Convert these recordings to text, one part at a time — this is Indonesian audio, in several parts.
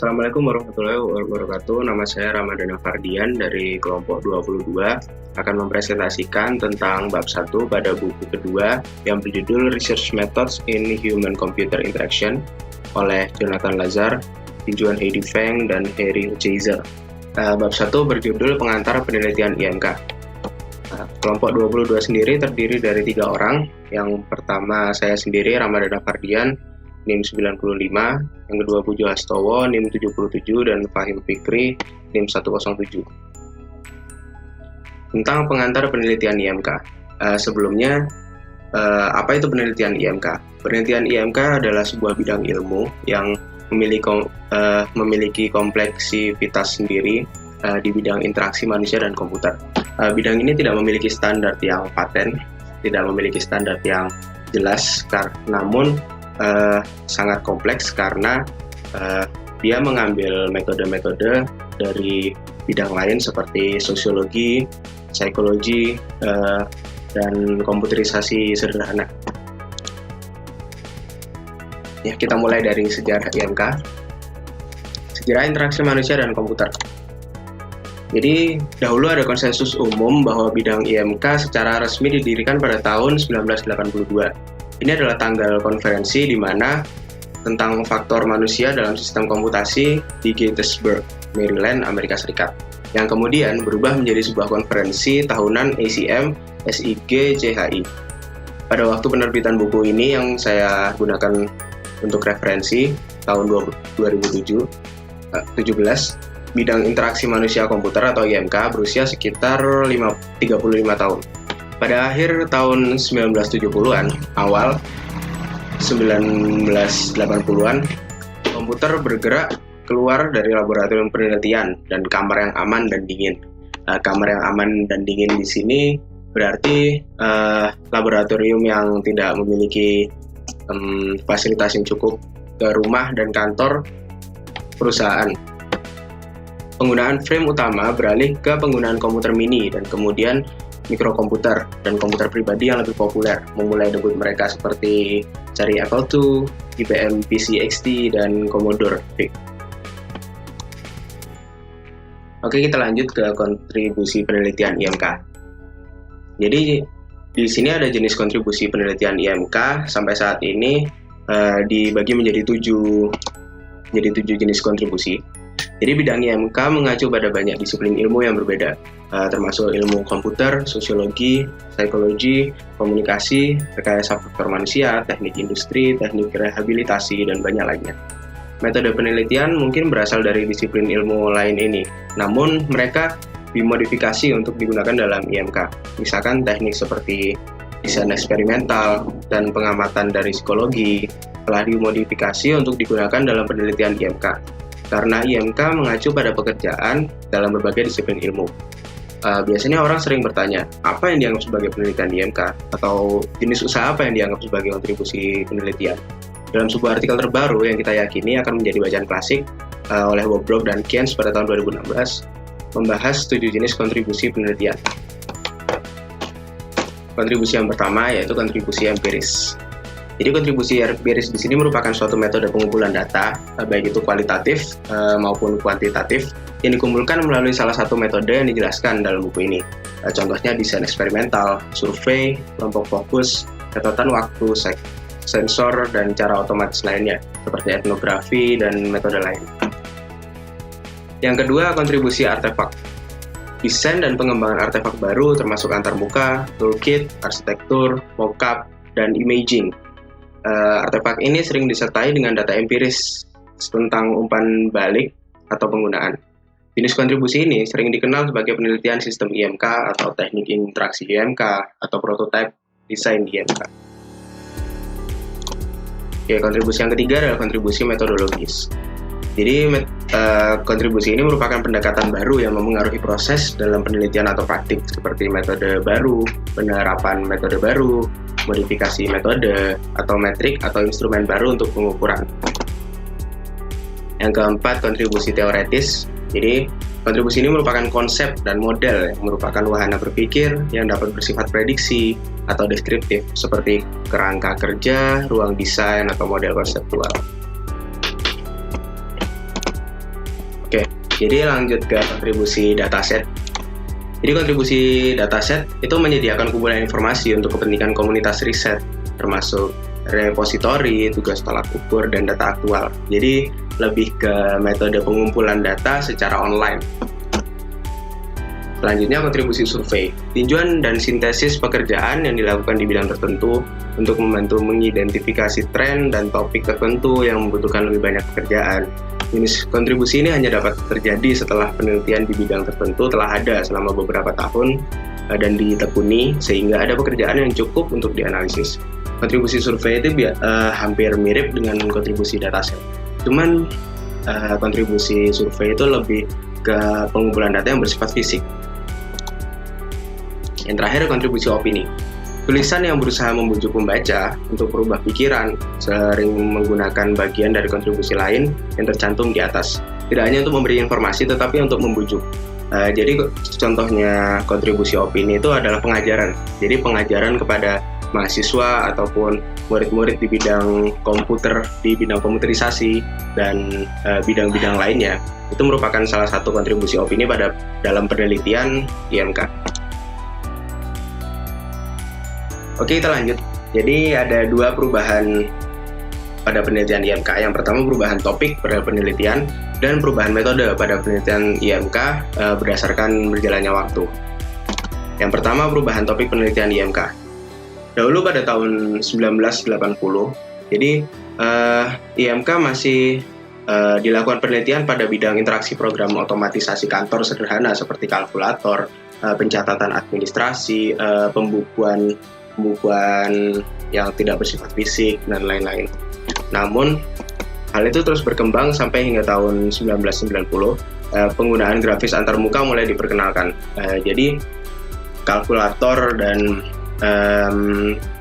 Assalamualaikum warahmatullahi wabarakatuh. Nama saya Ramadana Fardian dari kelompok 22 akan mempresentasikan tentang bab 1 pada buku kedua yang berjudul Research Methods in Human-Computer Interaction oleh Jonathan Lazar, tinjuan Heidi Feng, dan Harry Chazer. Bab 1 berjudul Pengantar Penelitian IMK. Kelompok 22 sendiri terdiri dari 3 orang. Yang pertama saya sendiri, Ramadana Fardian, NIM 95, yang kedua Pujo Hastowo, NIM 77, dan Fahim Fikri, NIM 107. Tentang pengantar penelitian IMK. Sebelumnya, apa itu penelitian IMK? Penelitian IMK adalah sebuah bidang ilmu yang memiliki kompleksitas sendiri di bidang interaksi manusia dan komputer. Bidang ini tidak memiliki standar yang paten, tidak memiliki standar yang jelas, namun sangat kompleks karena dia mengambil metode-metode dari bidang lain seperti sosiologi, psikologi, dan komputerisasi sederhana. Ya, kita mulai dari sejarah IMK. Sejarah interaksi manusia dan komputer. Jadi, dahulu ada konsensus umum bahwa bidang IMK secara resmi didirikan pada tahun 1982. Ini adalah tanggal konferensi di mana tentang faktor manusia dalam sistem komputasi di Gettysburg, Maryland, Amerika Serikat, yang kemudian berubah menjadi sebuah konferensi tahunan ACM SIG CHI. Pada waktu penerbitan buku ini yang saya gunakan untuk referensi tahun 2017, bidang interaksi manusia komputer atau IMK berusia sekitar 35 tahun. Pada akhir tahun 1970-an, awal 1980-an, komputer bergerak keluar dari laboratorium penelitian dan kamar yang aman dan dingin. Kamar yang aman dan dingin di sini berarti laboratorium yang tidak memiliki fasilitas yang cukup ke rumah dan kantor perusahaan. Penggunaan frame utama beralih ke penggunaan komputer mini dan kemudian mikrokomputer dan komputer pribadi yang lebih populer, memulai debut mereka seperti dari Apple II, IBM PC XT, dan Commodore VIC. Oke, kita lanjut ke kontribusi penelitian IMK. Jadi, di sini ada jenis kontribusi penelitian IMK sampai saat ini dibagi menjadi 7 jenis kontribusi. Jadi bidang IMK mengacu pada banyak disiplin ilmu yang berbeda, termasuk ilmu komputer, sosiologi, psikologi, komunikasi, rekayasa faktor manusia, teknik industri, teknik rehabilitasi, dan banyak lainnya. Metode penelitian mungkin berasal dari disiplin ilmu lain ini, namun mereka dimodifikasi untuk digunakan dalam IMK. Misalkan teknik seperti desain eksperimental dan pengamatan dari psikologi telah dimodifikasi untuk digunakan dalam penelitian IMK. Karena IMK mengacu pada pekerjaan dalam berbagai disiplin ilmu. Biasanya orang sering bertanya, apa yang dianggap sebagai penelitian IMK? Atau jenis usaha apa yang dianggap sebagai kontribusi penelitian? Dalam sebuah artikel terbaru yang kita yakini akan menjadi bacaan klasik oleh Bobrov dan Keynes pada tahun 2016, membahas 7 jenis kontribusi penelitian. Kontribusi yang pertama yaitu kontribusi empiris. Jadi kontribusi empiris di sini merupakan suatu metode pengumpulan data, baik itu kualitatif maupun kuantitatif, yang dikumpulkan melalui salah satu metode yang dijelaskan dalam buku ini. Contohnya desain eksperimental, survei, kelompok fokus, catatan waktu, sensor, dan cara otomatis lainnya, seperti etnografi dan metode lain. Yang kedua, kontribusi artefak. Desain dan pengembangan artefak baru termasuk antarmuka, toolkit, arsitektur, mockup, dan imaging. Artefak ini sering disertai dengan data empiris tentang umpan balik atau penggunaan. Jenis kontribusi ini sering dikenal sebagai penelitian sistem IMK atau teknik interaksi IMK atau prototype desain IMK. Oke, kontribusi yang ketiga adalah kontribusi metodologis. Jadi kontribusi ini merupakan pendekatan baru yang memengaruhi proses dalam penelitian atau praktik seperti metode baru, penerapan metode baru, modifikasi metode, atau metrik atau instrumen baru untuk pengukuran. Yang keempat, kontribusi teoretis. Jadi, kontribusi ini merupakan konsep dan model yang merupakan wahana berpikir yang dapat bersifat prediksi atau deskriptif, seperti kerangka kerja, ruang desain, atau model konseptual. Jadi lanjut ke kontribusi dataset. Jadi kontribusi dataset itu menyediakan kumpulan informasi untuk kepentingan komunitas riset, termasuk repositori, tugas tolak ukur, dan data aktual. Jadi lebih ke metode pengumpulan data secara online. Selanjutnya kontribusi survei, tinjauan dan sintesis pekerjaan yang dilakukan di bidang tertentu untuk membantu mengidentifikasi tren dan topik tertentu yang membutuhkan lebih banyak pekerjaan. Jenis kontribusi ini hanya dapat terjadi setelah penelitian di bidang tertentu telah ada selama beberapa tahun dan ditekuni, sehingga ada pekerjaan yang cukup untuk dianalisis. Kontribusi survei itu hampir mirip dengan kontribusi dataset. Cuman kontribusi survei itu lebih ke pengumpulan data yang bersifat fisik. Yang terakhir, kontribusi opini. Tulisan yang berusaha membujuk pembaca untuk berubah pikiran sering menggunakan bagian dari kontribusi lain yang tercantum di atas. Tidak hanya untuk memberi informasi, tetapi untuk membujuk. Jadi contohnya kontribusi opini itu adalah pengajaran. Jadi pengajaran kepada mahasiswa ataupun murid-murid di bidang komputer, di bidang komputerisasi, dan bidang-bidang lainnya. Itu merupakan salah satu kontribusi opini dalam penelitian IMK. Oke, kita lanjut. Jadi ada dua perubahan pada penelitian IMK. Yang pertama, perubahan topik pada penelitian dan perubahan metode pada penelitian IMK berdasarkan berjalannya waktu. Yang pertama, perubahan topik penelitian IMK. Dahulu pada tahun 1980, jadi IMK masih dilakukan penelitian pada bidang interaksi program otomatisasi kantor sederhana seperti kalkulator, pencatatan administrasi, pembukuan yang tidak bersifat fisik, dan lain-lain. Namun, hal itu terus berkembang sampai hingga tahun 1990, penggunaan grafis antarmuka mulai diperkenalkan. Jadi, kalkulator dan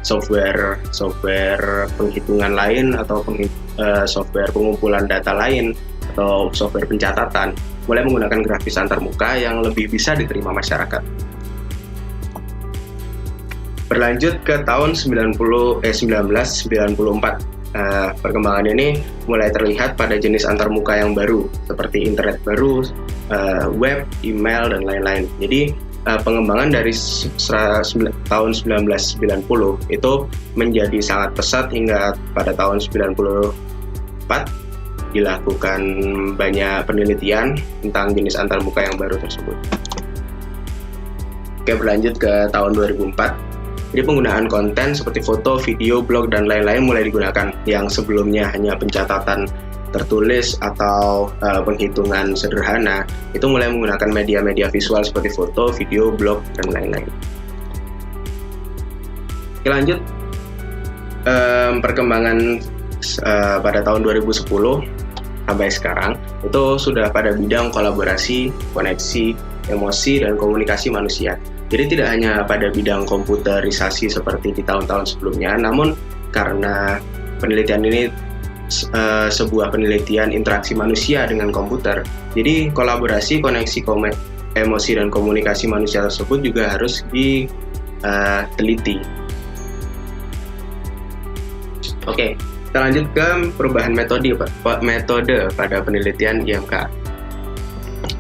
software penghitungan lain atau software pengumpulan data lain atau software pencatatan mulai menggunakan grafis antarmuka yang lebih bisa diterima masyarakat. Berlanjut ke tahun 1994, perkembangan ini mulai terlihat pada jenis antarmuka yang baru seperti internet baru, web, email, dan lain-lain. Jadi pengembangan dari tahun 1990 itu menjadi sangat pesat hingga pada tahun 1994 dilakukan banyak penelitian tentang jenis antarmuka yang baru tersebut. Oke, berlanjut ke tahun 2004. Jadi penggunaan konten seperti foto, video, blog, dan lain-lain mulai digunakan, yang sebelumnya hanya pencatatan tertulis atau penghitungan sederhana, itu mulai menggunakan media-media visual seperti foto, video, blog, dan lain-lain. Oke, lanjut. Perkembangan pada tahun 2010 sampai sekarang, itu sudah pada bidang kolaborasi, koneksi, emosi, dan komunikasi manusia. Jadi tidak hanya pada bidang komputerisasi seperti di tahun-tahun sebelumnya, namun karena penelitian ini sebuah penelitian interaksi manusia dengan komputer, jadi kolaborasi, koneksi, emosi, dan komunikasi manusia tersebut juga harus diteliti. Oke, kita lanjut ke perubahan metode pada penelitian IMK.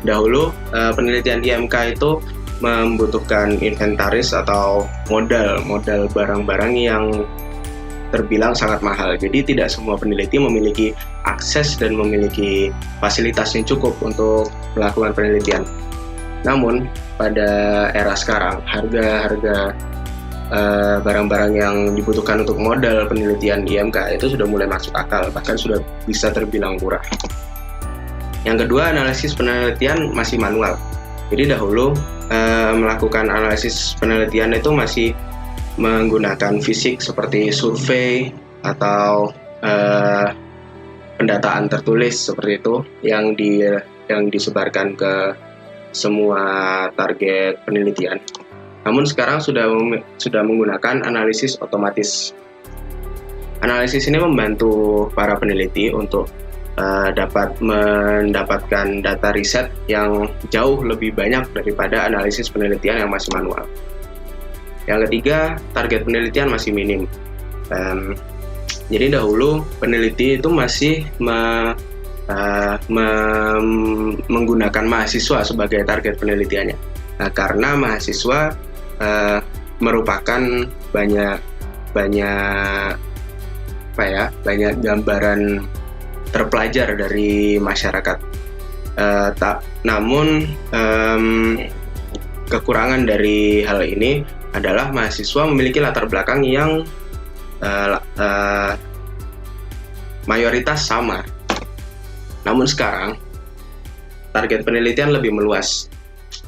Dahulu penelitian IMK itu membutuhkan inventaris atau modal barang-barang yang terbilang sangat mahal. Jadi tidak semua peneliti memiliki akses dan memiliki fasilitas yang cukup untuk melakukan penelitian. Namun pada era sekarang, harga barang-barang yang dibutuhkan untuk modal penelitian IMK itu sudah mulai masuk akal, bahkan sudah bisa terbilang murah. Yang kedua, analisis penelitian masih manual. Jadi dahulu melakukan analisis penelitian itu masih menggunakan fisik seperti survei atau pendataan tertulis seperti itu yang disebarkan ke semua target penelitian. Namun sekarang sudah menggunakan analisis otomatis. Analisis ini membantu para peneliti untuk dapat mendapatkan data riset yang jauh lebih banyak daripada analisis penelitian yang masih manual. Yang ketiga, target penelitian masih minim. Jadi dahulu peneliti itu masih menggunakan mahasiswa sebagai target penelitiannya. Nah, karena mahasiswa merupakan banyak gambaran terpelajar dari masyarakat. Namun kekurangan dari hal ini adalah mahasiswa memiliki latar belakang yang mayoritas sama. Namun sekarang target penelitian lebih meluas.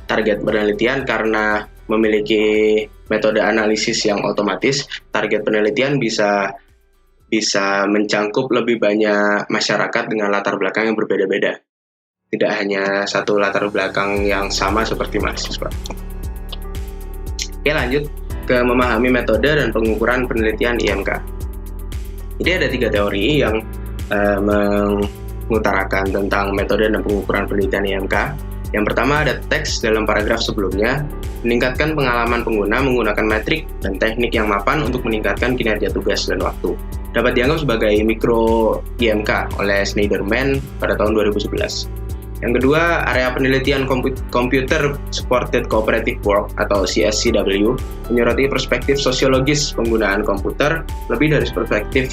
Target penelitian karena memiliki metode analisis yang otomatis, target penelitian bisa mencangkup lebih banyak masyarakat dengan latar belakang yang berbeda-beda. Tidak hanya satu latar belakang yang sama seperti mahasiswa. Oke, lanjut ke memahami metode dan pengukuran penelitian IMK. Jadi ada 3 teori yang mengutarakan tentang metode dan pengukuran penelitian IMK. Yang pertama ada teks dalam paragraf sebelumnya, meningkatkan pengalaman pengguna menggunakan metrik dan teknik yang mapan untuk meningkatkan kinerja tugas dan waktu. Dapat dianggap sebagai mikro IMK oleh Schneiderman pada tahun 2011. Yang kedua, area penelitian Computer Supported Cooperative Work atau CSCW menyoroti perspektif sosiologis penggunaan komputer lebih dari perspektif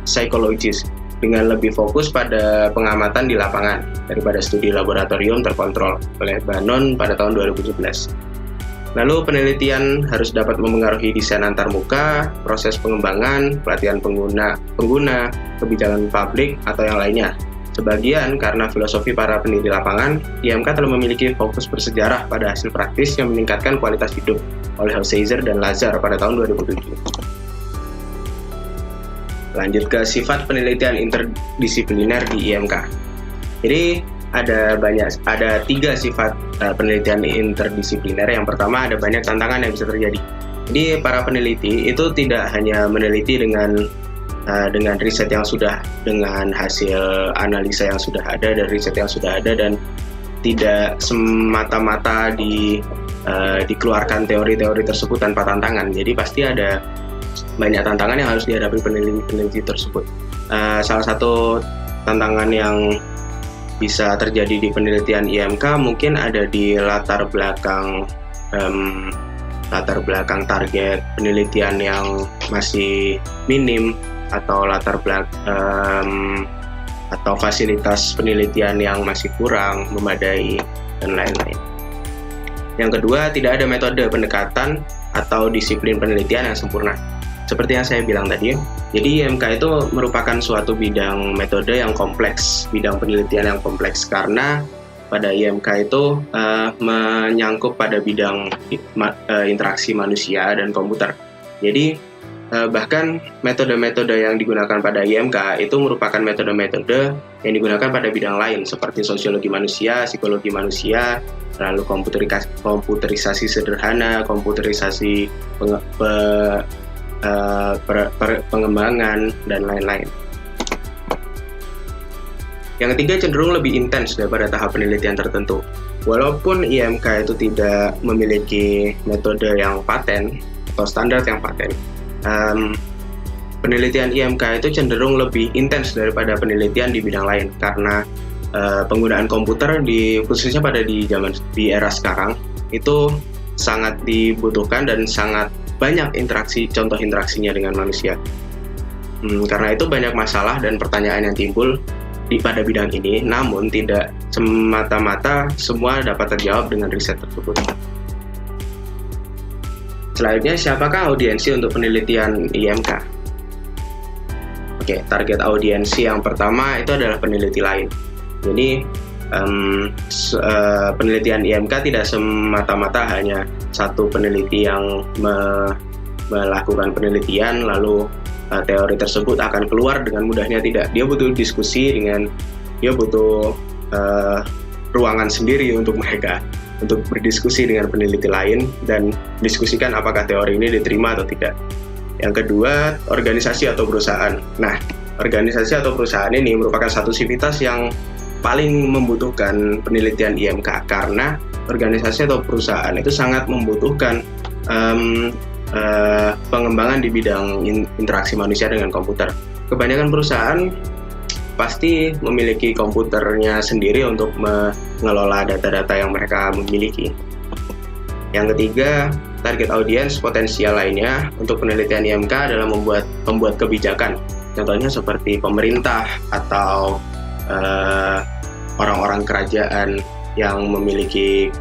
psikologis, dengan lebih fokus pada pengamatan di lapangan daripada studi laboratorium terkontrol oleh Bannon pada tahun 2017. Lalu penelitian harus dapat memengaruhi desain antarmuka, proses pengembangan, pelatihan pengguna, kebijakan publik, atau yang lainnya. Sebagian karena filosofi para pendiri lapangan, IMK telah memiliki fokus bersejarah pada hasil praktis yang meningkatkan kualitas hidup oleh Hochschild dan Lazar pada tahun 2007. Lanjut ke sifat penelitian interdisipliner di IMK. Jadi ada 3 sifat penelitian interdisipliner. Yang pertama, ada banyak tantangan yang bisa terjadi. Jadi para peneliti itu tidak hanya meneliti dengan riset yang sudah, dengan hasil analisa yang sudah ada dan riset yang sudah ada, dan tidak semata-mata dikeluarkan teori-teori tersebut tanpa tantangan. Jadi pasti ada banyak tantangan yang harus dihadapi peneliti tersebut. Salah satu tantangan yang bisa terjadi di penelitian IMK mungkin ada di latar belakang target penelitian yang masih minim, atau atau fasilitas penelitian yang masih kurang memadai, dan lain-lain. Yang kedua, tidak ada metode pendekatan atau disiplin penelitian yang sempurna. Seperti yang saya bilang tadi, jadi IMK itu merupakan suatu bidang metode yang kompleks, bidang penelitian yang kompleks, karena pada IMK itu menyangkut pada bidang interaksi manusia dan komputer. Jadi bahkan metode-metode yang digunakan pada IMK itu merupakan metode-metode yang digunakan pada bidang lain seperti sosiologi manusia, psikologi manusia, lalu komputerisasi sederhana, komputerisasi pengembangan, dan lain-lain. Yang ketiga, cenderung lebih intens daripada tahap penelitian tertentu. Walaupun IMK itu tidak memiliki metode yang paten atau standar yang paten, penelitian IMK itu cenderung lebih intens daripada penelitian di bidang lain, karena penggunaan komputer khususnya di era sekarang itu sangat dibutuhkan dan sangat banyak contoh interaksinya dengan manusia. Karena itu banyak masalah dan pertanyaan yang timbul pada bidang ini, namun tidak semata-mata semua dapat terjawab dengan riset tersebut. Selanjutnya, siapakah audiensi untuk penelitian IMK? Oke, target audiensi yang pertama itu adalah peneliti lain. Jadi penelitian IMK tidak semata-mata hanya satu peneliti yang melakukan penelitian lalu teori tersebut akan keluar dengan mudahnya, tidak. Dia butuh diskusi dia butuh ruangan sendiri untuk mereka untuk berdiskusi dengan peneliti lain dan diskusikan apakah teori ini diterima atau tidak. Yang kedua, organisasi atau perusahaan. Nah, organisasi atau perusahaan ini merupakan satu sivitas yang paling membutuhkan penelitian IMK, karena organisasi atau perusahaan itu sangat membutuhkan pengembangan di bidang interaksi manusia dengan komputer. Kebanyakan perusahaan pasti memiliki komputernya sendiri untuk mengelola data-data yang mereka miliki. Yang ketiga, target audiens potensial lainnya untuk penelitian IMK adalah membuat kebijakan. Contohnya seperti pemerintah atau orang-orang kerajaan yang memiliki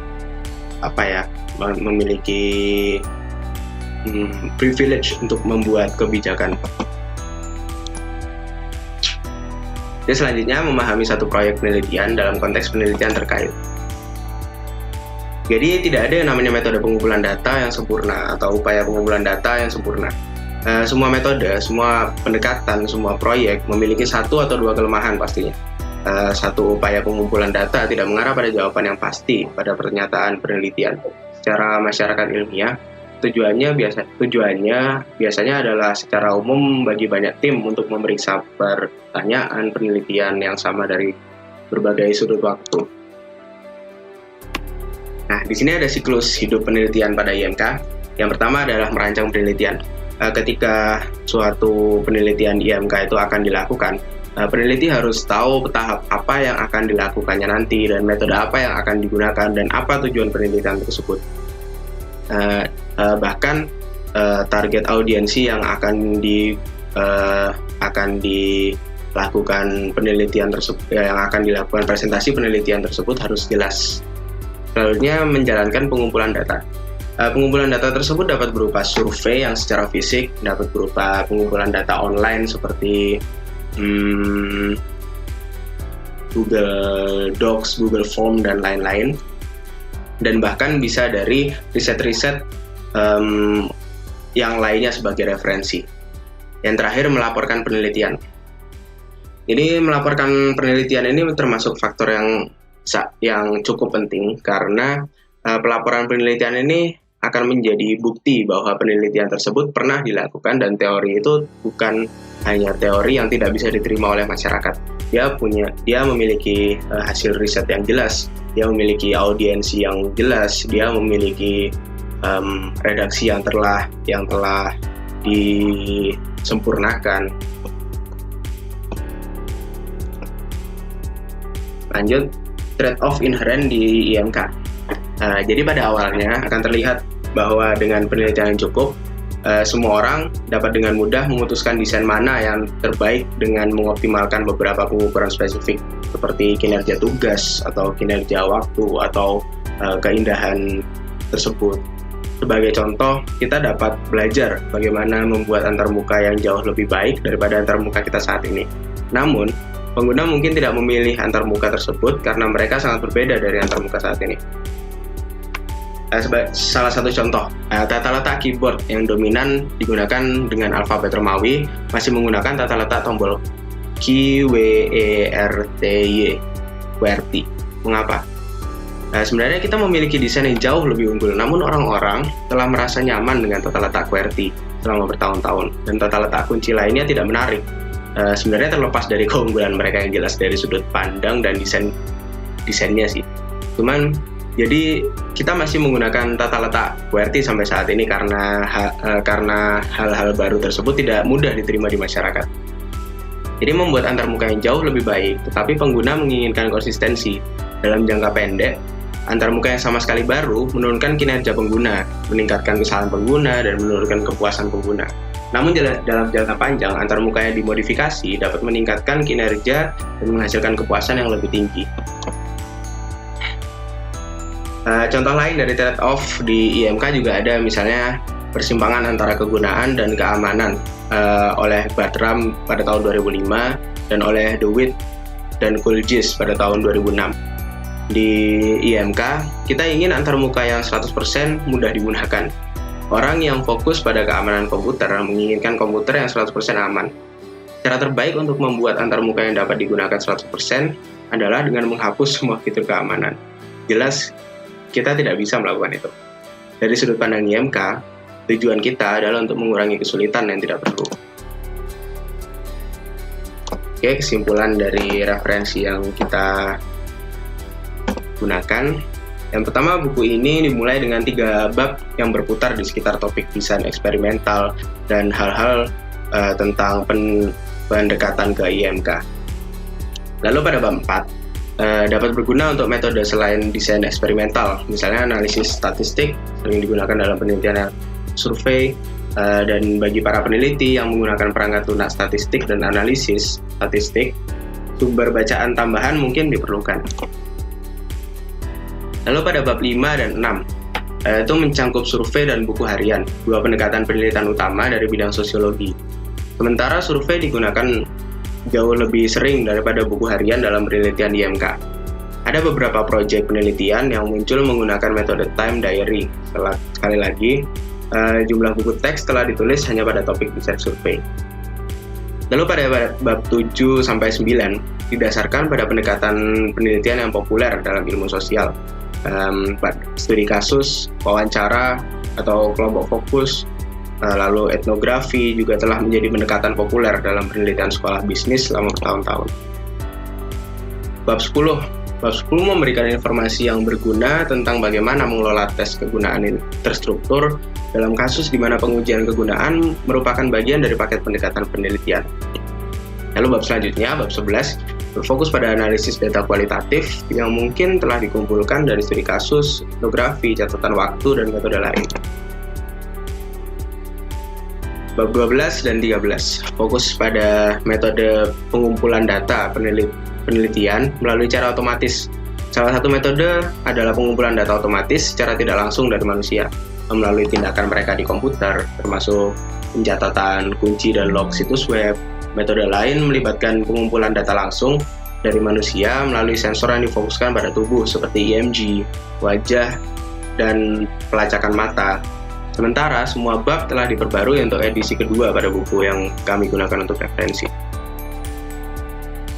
privilege untuk membuat kebijakan. Jadi selanjutnya, memahami satu proyek penelitian dalam konteks penelitian terkait. Jadi tidak ada yang namanya metode pengumpulan data yang sempurna atau upaya pengumpulan data yang sempurna. Semua metode, semua pendekatan, semua proyek memiliki satu atau dua kelemahan pastinya. Satu upaya pengumpulan data tidak mengarah pada jawaban yang pasti pada pernyataan penelitian. Secara masyarakat ilmiah, tujuannya biasanya adalah secara umum bagi banyak tim untuk memeriksa pertanyaan penelitian yang sama dari berbagai sudut waktu. Nah, di sini ada siklus hidup penelitian pada IMK. Yang pertama adalah merancang penelitian. Ketika suatu penelitian IMK itu akan dilakukan, peneliti harus tahu tahap apa yang akan dilakukannya nanti dan metode apa yang akan digunakan dan apa tujuan penelitian tersebut. Bahkan target audiensi yang akan dilakukan penelitian tersebut, yang akan dilakukan presentasi penelitian tersebut harus jelas. Selanjutnya, menjalankan pengumpulan data. Pengumpulan data tersebut dapat berupa survei yang secara fisik, dapat berupa pengumpulan data online seperti Google Docs, Google Form, dan lain-lain. Dan bahkan bisa dari riset-riset yang lainnya sebagai referensi. Yang terakhir, melaporkan penelitian. Jadi melaporkan penelitian ini termasuk faktor yang cukup penting karena pelaporan penelitian ini akan menjadi bukti bahwa penelitian tersebut pernah dilakukan dan teori itu bukan hanya teori yang tidak bisa diterima oleh masyarakat. Dia memiliki hasil riset yang jelas, dia memiliki audiensi yang jelas, dia memiliki redaksi yang telah disempurnakan. Lanjut, trade-off inherent di IMK. Jadi pada awalnya akan terlihat bahwa dengan penelitian yang cukup, semua orang dapat dengan mudah memutuskan desain mana yang terbaik dengan mengoptimalkan beberapa pengukuran spesifik seperti kinerja tugas atau kinerja waktu atau keindahan tersebut. Sebagai contoh, kita dapat belajar bagaimana membuat antarmuka yang jauh lebih baik daripada antarmuka kita saat ini. Namun, pengguna mungkin tidak memilih antarmuka tersebut karena mereka sangat berbeda dari antarmuka saat ini. Salah satu contoh, tata letak keyboard yang dominan digunakan dengan alfabet Romawi masih menggunakan tata letak tombol QWERTY. Mengapa? Sebenarnya kita memiliki desain yang jauh lebih unggul, namun orang-orang telah merasa nyaman dengan tata letak QWERTY selama bertahun-tahun, dan tata letak kunci lainnya tidak menarik. Sebenarnya terlepas dari keunggulan mereka yang jelas dari sudut pandang dan desainnya sih. Jadi kita masih menggunakan tata letak QWERTY sampai saat ini karena hal-hal baru tersebut tidak mudah diterima di masyarakat. Jadi membuat antarmuka yang jauh lebih baik, tetapi pengguna menginginkan konsistensi. Dalam jangka pendek, antarmuka yang sama sekali baru menurunkan kinerja pengguna, meningkatkan kesalahan pengguna, dan menurunkan kepuasan pengguna. Namun dalam jangka panjang, antarmuka yang dimodifikasi dapat meningkatkan kinerja dan menghasilkan kepuasan yang lebih tinggi. Contoh lain dari trade-off di IMK juga ada misalnya persimpangan antara kegunaan dan keamanan oleh Bartram pada tahun 2005 dan oleh DeWitt dan Kuljic pada tahun 2006. Di IMK, kita ingin antarmuka yang 100% mudah digunakan. Orang yang fokus pada keamanan komputer menginginkan komputer yang 100% aman. Cara terbaik untuk membuat antarmuka yang dapat digunakan 100% adalah dengan menghapus semua fitur keamanan. Jelas, kita tidak bisa melakukan itu. Dari sudut pandang IMK, tujuan kita adalah untuk mengurangi kesulitan yang tidak perlu. Oke, kesimpulan dari referensi yang kita gunakan. Yang pertama, buku ini dimulai dengan 3 bab yang berputar di sekitar topik desain eksperimental dan hal-hal tentang pendekatan ke IMK. Lalu pada bab 4, dapat berguna untuk metode selain desain eksperimental, misalnya analisis statistik, sering digunakan dalam penelitian survei, dan bagi para peneliti yang menggunakan perangkat lunak statistik dan analisis statistik, sumber bacaan tambahan mungkin diperlukan. Lalu pada bab 5 dan 6, itu mencangkup survei dan buku harian, dua pendekatan penelitian utama dari bidang sosiologi. Sementara survei digunakan jauh lebih sering daripada buku harian dalam penelitian IMK. Ada beberapa proyek penelitian yang muncul menggunakan metode time diary. Sekali lagi, jumlah buku teks telah ditulis hanya pada topik desain survei. Lalu pada bab 7-9 didasarkan pada pendekatan penelitian yang populer dalam ilmu sosial. Studi kasus, wawancara, atau kelompok fokus, lalu etnografi juga telah menjadi pendekatan populer dalam penelitian sekolah bisnis selama bertahun-tahun. Bab 10 memberikan informasi yang berguna tentang bagaimana mengelola tes kegunaan terstruktur dalam kasus di mana pengujian kegunaan merupakan bagian dari paket pendekatan penelitian. Lalu bab selanjutnya, bab 11, berfokus pada analisis data kualitatif yang mungkin telah dikumpulkan dari studi kasus, etnografi, catatan waktu, dan metode lain. Bab 12 dan 13, fokus pada metode pengumpulan data penelitian melalui cara otomatis. Salah satu metode adalah pengumpulan data otomatis secara tidak langsung dari manusia, melalui tindakan mereka di komputer, termasuk pencatatan kunci dan log situs web. Metode lain melibatkan pengumpulan data langsung dari manusia melalui sensor yang difokuskan pada tubuh seperti EMG, wajah, dan pelacakan mata. Sementara semua bab telah diperbarui untuk edisi kedua pada buku yang kami gunakan untuk referensi.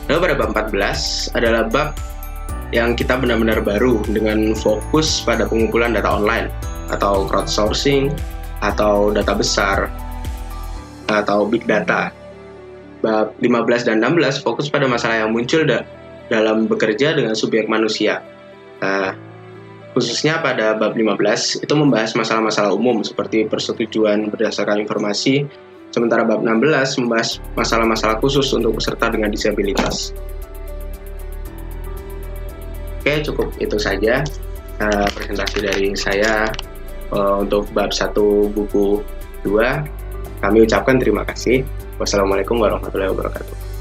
Lalu pada bab 14 adalah bab yang kita benar-benar baru dengan fokus pada pengumpulan data online atau crowdsourcing atau data besar atau big data. Bab 15 dan 16 fokus pada masalah yang muncul dalam bekerja dengan subjek manusia. Khususnya pada bab 15 itu membahas masalah-masalah umum seperti persetujuan berdasarkan informasi, sementara bab 16 membahas masalah-masalah khusus untuk peserta dengan disabilitas. Oke, cukup itu saja presentasi dari saya untuk bab 1 buku 2. Kami ucapkan terima kasih. Wassalamualaikum warahmatullahi wabarakatuh.